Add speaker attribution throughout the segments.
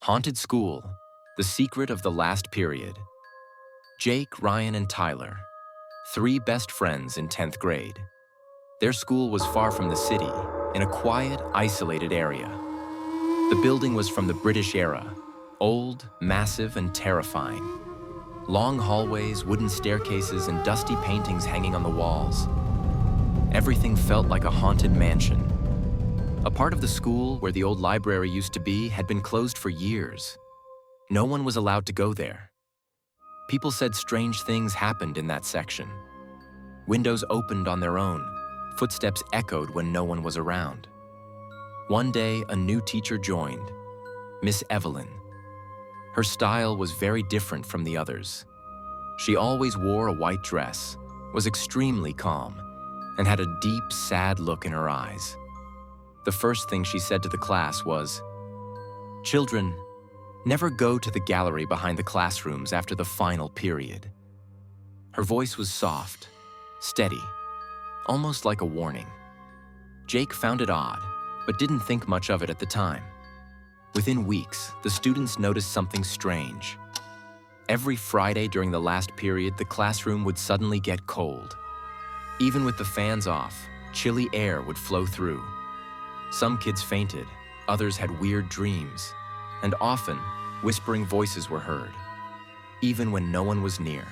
Speaker 1: Haunted School, The Secret of the Last Period. Jake, Ryan, and Tyler, three best friends in 10th grade. Their school was far from the city, in a quiet, isolated area. The building was from the British era, old, massive, and terrifying. Long hallways, wooden staircases, and dusty paintings hanging on the walls. Everything felt like a haunted mansion. A part of the school, where the old library used to be, had been closed for years. No one was allowed to go there. People said strange things happened in that section. Windows opened on their own. Footsteps echoed when no one was around. One day, a new teacher joined, Miss Evelyn. Her style was very different from the others. She always wore a white dress, was extremely calm, and had a deep, sad look in her eyes. The first thing she said to the class was, "Children, never go to the gallery behind the classrooms after the final period." Her voice was soft, steady, almost like a warning. Jake found it odd, but didn't think much of it at the time. Within weeks, the students noticed something strange. Every Friday during the last period, the classroom would suddenly get cold. Even with the fans off, chilly air would flow through. Some kids fainted, others had weird dreams, and often, whispering voices were heard, even when no one was near.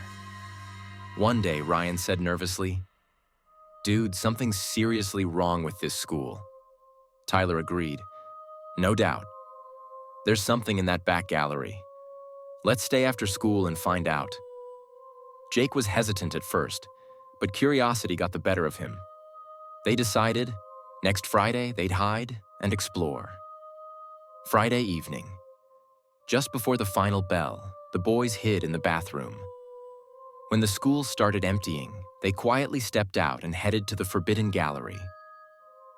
Speaker 1: One day, Ryan said nervously, "Dude, something's seriously wrong with this school." Tyler agreed. "No doubt. There's something in that back gallery. Let's stay after school and find out." Jake was hesitant at first, but curiosity got the better of him. They decided, next Friday, they'd hide and explore. Friday evening. Just before the final bell, the boys hid in the bathroom. When the school started emptying, they quietly stepped out and headed to the forbidden gallery.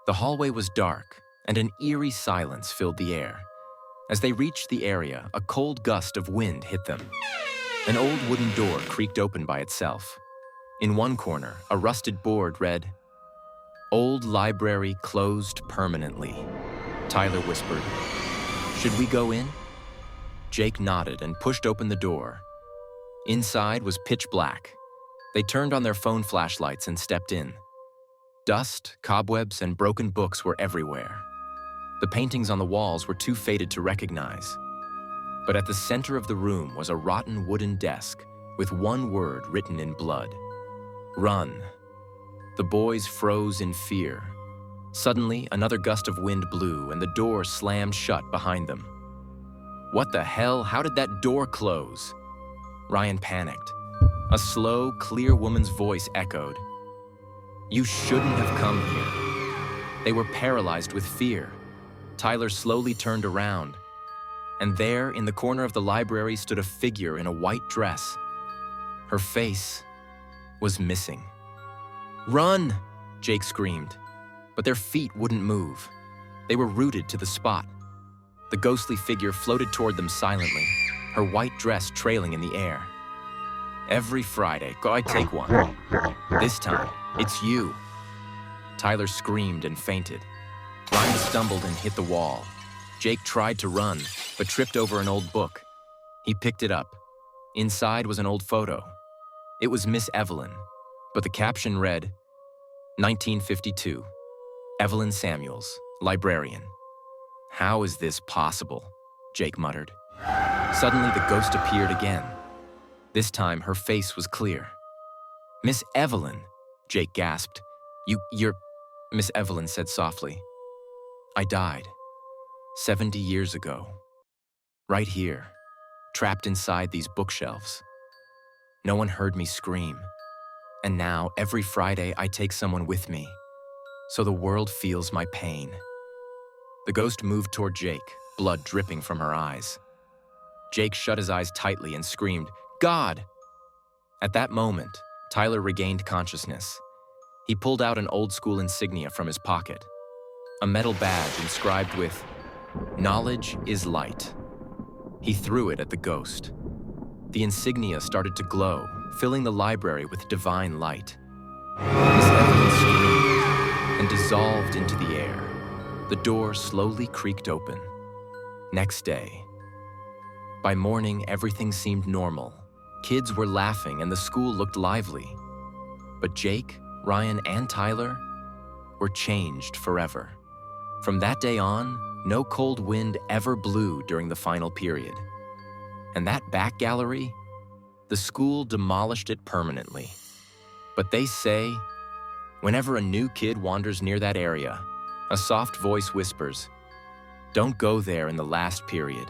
Speaker 1: The hallway was dark, and an eerie silence filled the air. As they reached the area, a cold gust of wind hit them. An old wooden door creaked open by itself. In one corner, a rusted board read, "Old library closed permanently." Tyler whispered, "Should we go in?" Jake nodded and pushed open the door. Inside was pitch black. They turned on their phone flashlights and stepped in. Dust, cobwebs, and broken books were everywhere. The paintings on the walls were too faded to recognize. But at the center of the room was a rotten wooden desk with one word written in blood: "Run." The boys froze in fear. Suddenly, another gust of wind blew and the door slammed shut behind them. "What the hell? How did that door close?" Ryan panicked. A slow, clear woman's voice echoed, "You shouldn't have come here." They were paralyzed with fear. Tyler slowly turned around, and there, in the corner of the library, stood a figure in a white dress. Her face was missing. "Run!" Jake screamed, but their feet wouldn't move. They were rooted to the spot. The ghostly figure floated toward them silently, her white dress trailing in the air. "Every Friday, go I take one. This time, it's you." Tyler screamed and fainted. Ryan stumbled and hit the wall. Jake tried to run, but tripped over an old book. He picked it up. Inside was an old photo. It was Miss Evelyn, but the caption read, 1952, Evelyn Samuels, librarian. "How is this possible?" Jake muttered. Suddenly, the ghost appeared again. This time, her face was clear. "Miss Evelyn," Jake gasped. You're... Miss Evelyn said softly, "I died 70 years ago. Right here, trapped inside these bookshelves. No one heard me scream. And now, every Friday, I take someone with me, so the world feels my pain." The ghost moved toward Jake, blood dripping from her eyes. Jake shut his eyes tightly and screamed, "God!" At that moment, Tyler regained consciousness. He pulled out an old-school insignia from his pocket, a metal badge inscribed with, "Knowledge is light." He threw it at the ghost. The insignia started to glow, filling the library with divine light. Miss Evelyn screamed and dissolved into the air. The door slowly creaked open. Next day, By morning, everything seemed normal. Kids were laughing and the school looked lively. But Jake, Ryan, and Tyler were changed forever. From that day on, no cold wind ever blew during the final period. And that back gallery, the school demolished it permanently. But they say, whenever a new kid wanders near that area, a soft voice whispers, "Don't go there in the last period.